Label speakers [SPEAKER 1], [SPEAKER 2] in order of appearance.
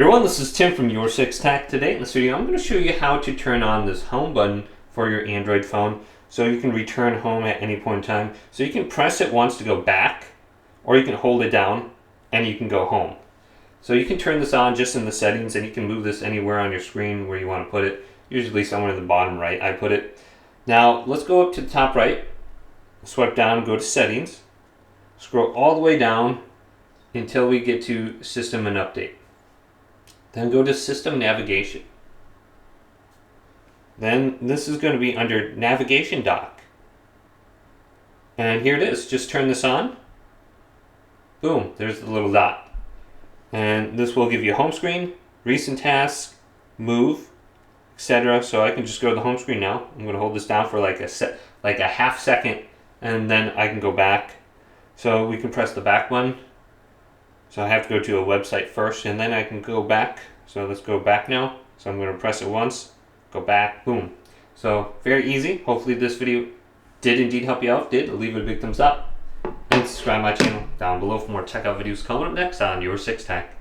[SPEAKER 1] Everyone, this is Tim from Your Six Tech. Today in this video, I'm going to show you how to turn on this home button for your Android phone so you can return home at any point in time. So you can press it once to go back, or you can hold it down and you can go home. So you can turn this on just in the settings, and you can move this anywhere on your screen where you want to put it. Usually somewhere in the bottom right I put it. Now let's go up to the top right, swipe down, go to settings, scroll all the way down until we get to system and update. Then go to System Navigation. Then this is going to be under Navigation Dock. And here it is. Just turn this on. Boom, there's the little dot. And this will give you a home screen, recent tasks, move, etc. So I can just go to the home screen now. I'm going to hold this down for like a half second, and then I can go back. So we can press the back button. So I have to go to a website first, and then I can go back. So let's go back now. So I'm going to press it once, go back, boom. So very easy. Hopefully this video did indeed help you out. If it did, leave it a big thumbs up. And subscribe to my channel down below for more tech out videos coming up next on Your Six Tech.